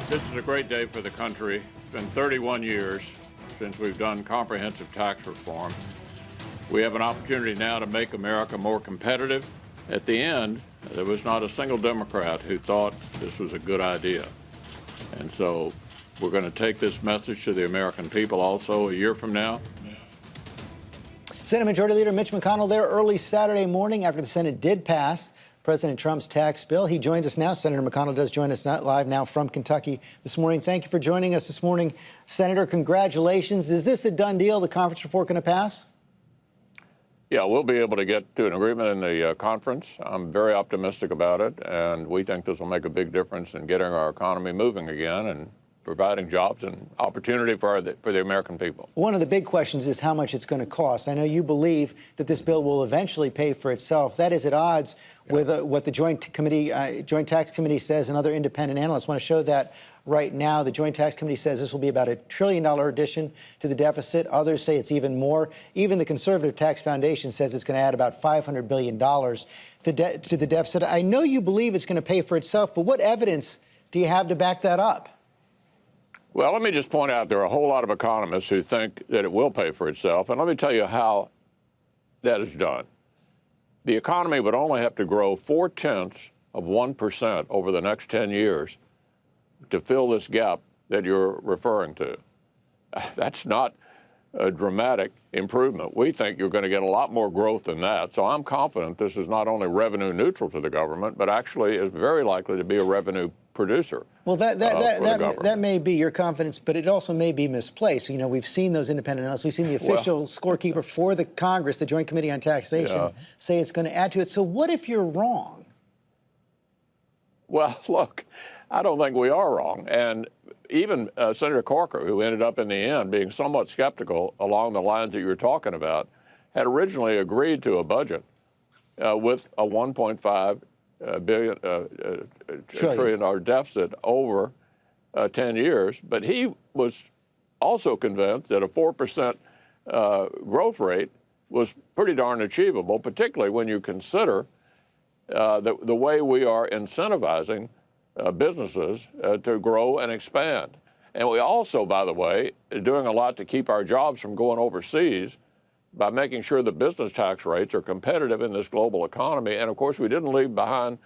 This is a great day for the country. It's been 31 years since we've done comprehensive tax reform. We have an opportunity now to make America more competitive. At the end, there was not a single Democrat who thought this was a good idea. And so we're going to take this message to the American people also a year from now. Senate Majority Leader Mitch McConnell there early Saturday morning after the Senate did pass President Trump's tax bill. He joins us now. Senator McConnell does join us live now from Kentucky this morning. Thank you for joining us this morning. Senator, congratulations. Is this a done deal, the conference report going to pass? Yeah, we'll be able to get to an agreement in the conference. I'm very optimistic about it, and we think this will make a big difference in getting our economy moving again and providing jobs and opportunity for the American people. One of the big questions is how much it's going to cost. I know you believe that this bill will eventually pay for itself. That is at odds with what the Joint Tax Committee says, and other independent analysts want to show that right now. The Joint Tax Committee says this will be about $1 trillion addition to the deficit. Others say it's even more. Even the Conservative Tax Foundation says it's going to add about $500 billion to the deficit. I know you believe it's going to pay for itself, but what evidence do you have to back that up? Well, let me just point out there are a whole lot of economists who think that it will pay for itself, and let me tell you how that is done. The economy would only have to grow 0.4% over the next 10 years to fill this gap that you're referring to. That's not a dramatic improvement. We think you're going to get a lot more growth than that. So I'm confident this is not only revenue neutral to the government, but actually is very likely to be a revenue producer. Well, that may be your confidence, but it also may be misplaced. You know, we've seen those independent analysts. We've seen the official scorekeeper for the Congress, the Joint Committee on Taxation, say it's going to add to it. So what if you're wrong? Well, look, I don't think we are wrong. And even Senator Corker, who ended up in the end being somewhat skeptical along the lines that you were talking about, had originally agreed to a budget with a $1.5 trillion deficit over 10 years. But he was also convinced that a 4% growth rate was pretty darn achievable, particularly when you consider the way we are incentivizing businesses to grow and expand. And we also, by the way, are doing a lot to keep our jobs from going overseas by making sure the business tax rates are competitive in this global economy. And of course, we didn't leave behind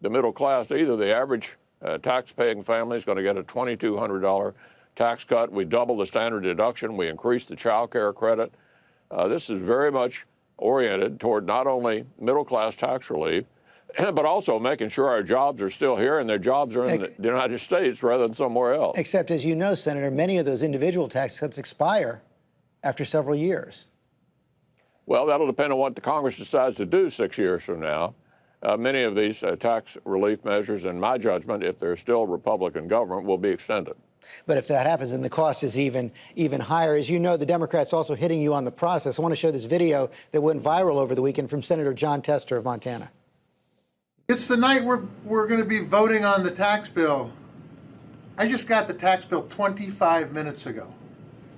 the middle class either. The average tax-paying family is going to get a $2,200 tax cut. We doubled the standard deduction. We increased the child care credit. This is very much oriented toward not only middle-class tax relief, but also making sure our jobs are still here and their jobs are in the United States rather than somewhere else. Except, as you know, Senator, many of those individual tax cuts expire after several years. Well, that'll depend on what the Congress decides to do 6 years from now. Many of these tax relief measures, in my judgment, if they're still Republican government, will be extended. But if that happens, then the cost is even higher. As you know, the Democrats also hitting you on the process. I want to show this video that went viral over the weekend from Senator Jon Tester of Montana. It's the night we're going to be voting on the tax bill. I just got the tax bill 25 minutes ago.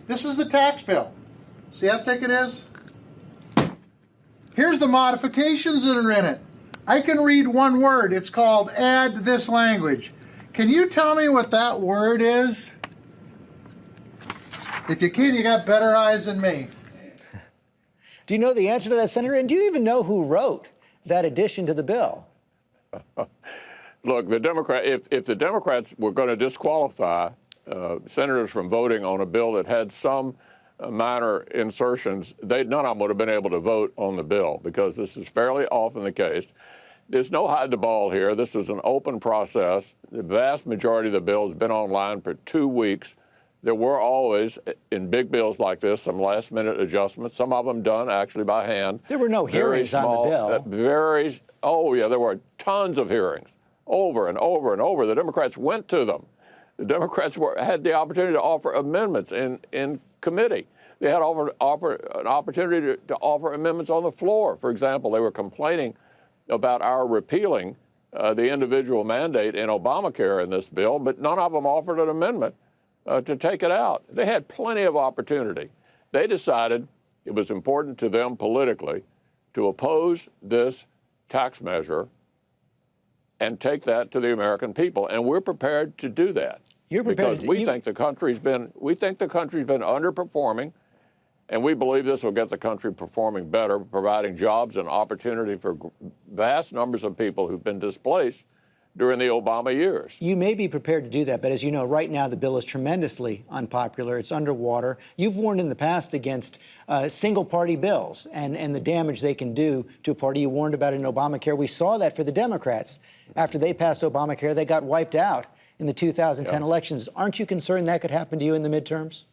This is the tax bill. See how thick it is? Here's the modifications that are in it. I can read one word. It's called add this language. Can you tell me what that word is? If you can, you got better eyes than me. Do you know the answer to that, Senator? And do you even know who wrote that addition to the bill? Look, if the Democrats were going to disqualify senators from voting on a bill that had some minor insertions, none of them would have been able to vote on the bill, because this is fairly often the case. There's no hide the ball here. This was an open process. The vast majority of the bill has been online for 2 weeks. There were always, in big bills like this, some last-minute adjustments, some of them done actually by hand. There were no hearings on the bill. Oh, yeah, there were tons of hearings over and over and over. The Democrats went to them. The Democrats had the opportunity to offer amendments in committee. They had an opportunity to offer amendments on the floor. For example, they were complaining about our repealing the individual mandate in Obamacare in this bill, but none of them offered an amendment to take it out. They had plenty of opportunity. They decided it was important to them politically to oppose this tax measure and take that to the American people. And we're prepared to do that. You're prepared because we think the country's been underperforming, and we believe this will get the country performing better, providing jobs and opportunity for vast numbers of people who've been displaced during the Obama years. You may be prepared to do that, but as you know, right now the bill is tremendously unpopular. It's underwater. You've warned in the past against single-party bills and the damage they can do to a party. You warned about it in Obamacare. We saw that for the Democrats. After they passed Obamacare, they got wiped out in the 2010 elections. Aren't you concerned that could happen to you in the midterms?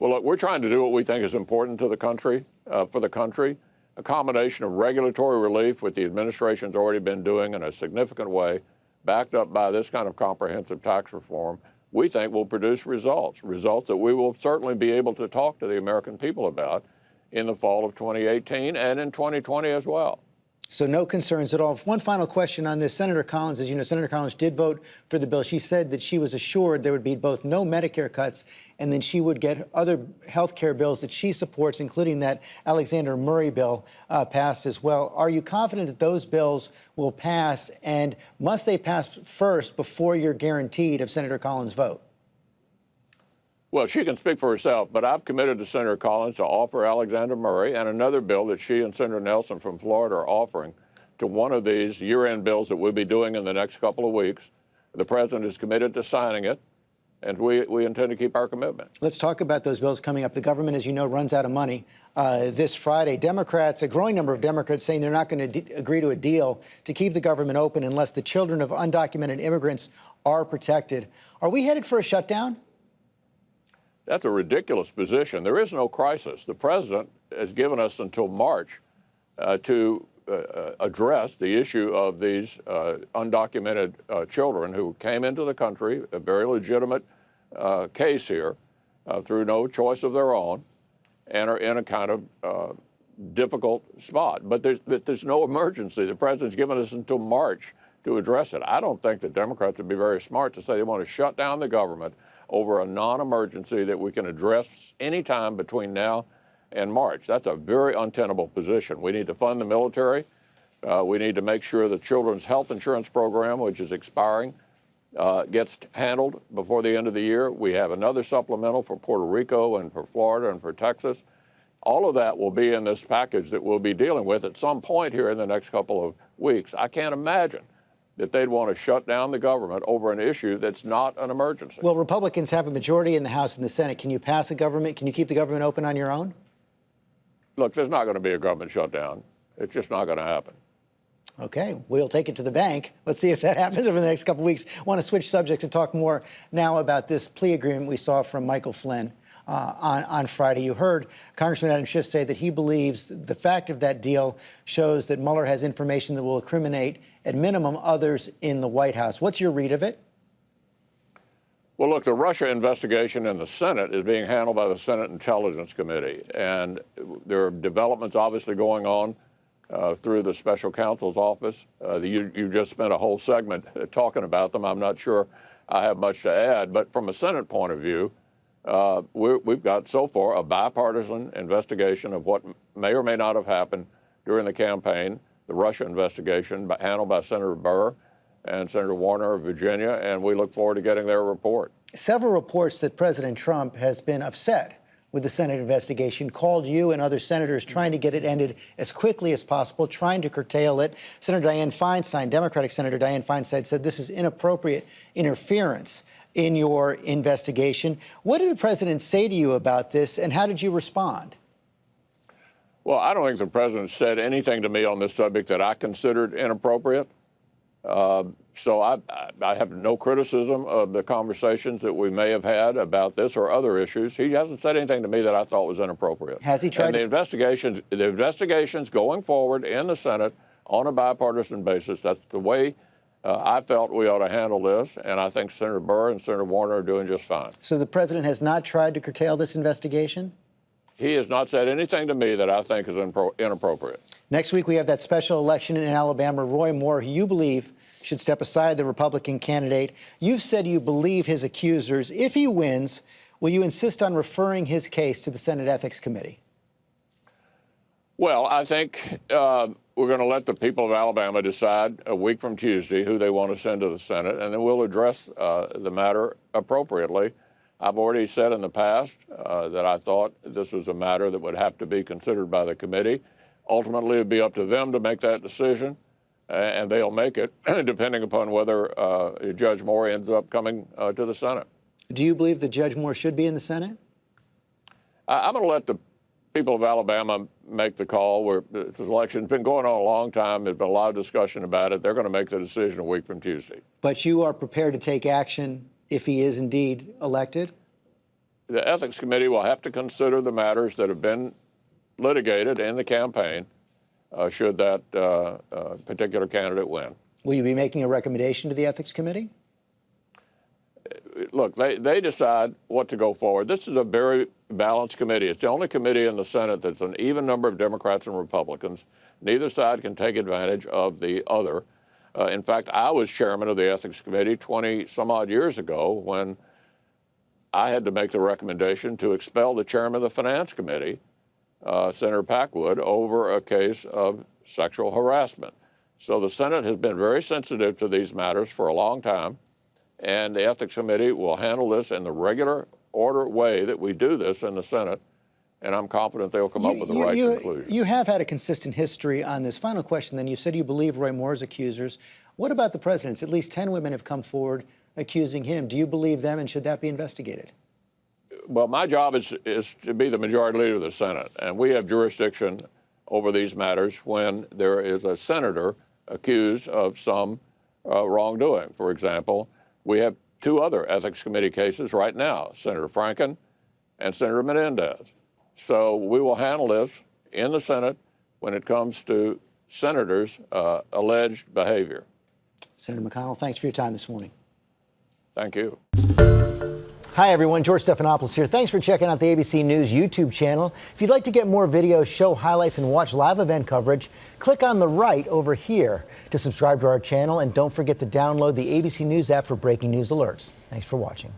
Well, look, we're trying to do what we think is important to the country, for the country. A combination of regulatory relief, which the administration's already been doing in a significant way, backed up by this kind of comprehensive tax reform, we think will produce results that we will certainly be able to talk to the American people about in the fall of 2018 and in 2020 as well. So no concerns at all. One final question on this. Senator Collins, as you know, Senator Collins did vote for the bill. She said that she was assured there would be both no Medicare cuts and then she would get other health care bills that she supports, including that Alexander Murray bill passed as well. Are you confident that those bills will pass, and must they pass first before you're guaranteed of Senator Collins' vote? Well, she can speak for herself, but I've committed to Senator Collins to offer Alexander Murray and another bill that she and Senator Nelson from Florida are offering to one of these year-end bills that we'll be doing in the next couple of weeks. The president is committed to signing it, and we intend to keep our commitment. Let's talk about those bills coming up. The government, as you know, runs out of money this Friday. Democrats, a growing number of Democrats, saying they're not going to agree to a deal to keep the government open unless the children of undocumented immigrants are protected. Are we headed for a shutdown? That's a ridiculous position. There is no crisis. The president has given us until March to address the issue of these undocumented children who came into the country, a very legitimate case here, through no choice of their own, and are in a kind of difficult spot. But there's no emergency. The president's given us until March to address it. I don't think the Democrats would be very smart to say they want to shut down the government over a non-emergency that we can address anytime between now and March. That's a very untenable position. We need to fund the military. We need to make sure the children's health insurance program, which is expiring, gets handled before the end of the year. We have another supplemental for Puerto Rico and for Florida and for Texas. All of that will be in this package that we'll be dealing with at some point here in the next couple of weeks. I can't imagine that they'd want to shut down the government over an issue that's not an emergency. Well, Republicans have a majority in the House and the Senate. Can you pass a government? Can you keep the government open on your own? Look, there's not going to be a government shutdown. It's just not going to happen. Okay, we'll take it to the bank. Let's see if that happens over the next couple of weeks. I want to switch subjects and talk more now about this plea agreement we saw from Michael Flynn on Friday. You heard Congressman Adam Schiff say that he believes the fact of that deal shows that Mueller has information that will incriminate, at minimum, others in the White House. What's your read of it? Well, look, the Russia investigation in the Senate is being handled by the Senate Intelligence Committee, and there are developments obviously going on through the special counsel's office. You just spent a whole segment talking about them. I'm not sure I have much to add, but from a Senate point of view, we've got so far a bipartisan investigation of what may or may not have happened during the campaign, the Russia investigation handled by Senator Burr and Senator Warner of Virginia, and we look forward to getting their report. Several reports that President Trump has been upset with the Senate investigation, called you and other senators trying to get it ended as quickly as possible, trying to curtail it. Senator Dianne Feinstein, Democratic Senator Dianne Feinstein, said this is inappropriate interference in your investigation. What did the president say to you about this, and how did you respond? Well, I don't think the president said anything to me on this subject that I considered inappropriate. So I have no criticism of the conversations that we may have had about this or other issues. He hasn't said anything to me that I thought was inappropriate. Has he tried and the investigations going forward in the Senate on a bipartisan basis, that's the way I felt we ought to handle this, and I think Senator Burr and Senator Warner are doing just fine. So the president has not tried to curtail this investigation? He has not said anything to me that I think is inappropriate. Next week, we have that special election in Alabama. Roy Moore, who you believe should step aside, the Republican candidate. You've said you believe his accusers. If he wins, will you insist on referring his case to the Senate Ethics Committee? Well, I think we're going to let the people of Alabama decide a week from Tuesday who they want to send to the Senate, and then we'll address the matter appropriately. I've already said in the past that I thought this was a matter that would have to be considered by the committee. Ultimately, it would be up to them to make that decision, and they'll make it depending upon whether Judge Moore ends up coming to the Senate. Do you believe that Judge Moore should be in the Senate? I'm going to let the people of Alabama make the call. This election's been going on a long time. There's been a lot of discussion about it. They're going to make the decision a week from Tuesday. But you are prepared to take action if he is indeed elected? The Ethics Committee will have to consider the matters that have been litigated in the campaign should that particular candidate win. Will you be making a recommendation to the Ethics Committee? Look, they decide what to go forward. This is a very balanced committee. It's the only committee in the Senate that's an even number of Democrats and Republicans. Neither side can take advantage of the other. In fact, I was chairman of the Ethics Committee 20 some odd years ago when I had to make the recommendation to expel the chairman of the Finance Committee, Senator Packwood, over a case of sexual harassment. So the Senate has been very sensitive to these matters for a long time, and the Ethics Committee will handle this in the regular order way that we do this in the Senate, and I'm confident they'll come up with the right conclusion. You have had a consistent history on this. Final question, then. You said you believe Roy Moore's accusers. What about the president's? At least 10 women have come forward accusing him. Do you believe them, and should that be investigated? Well, my job is to be the majority leader of the Senate, and we have jurisdiction over these matters when there is a senator accused of some wrongdoing. For example, we have two other Ethics Committee cases right now, Senator Franken and Senator Menendez. So we will handle this in the Senate when it comes to senators' alleged behavior. Senator McConnell, thanks for your time this morning. Thank you. Hi, everyone. George Stephanopoulos here. Thanks for checking out the ABC News YouTube channel. If you'd like to get more videos, show highlights, and watch live event coverage, click on the right over here to subscribe to our channel. And don't forget to download the ABC News app for breaking news alerts. Thanks for watching.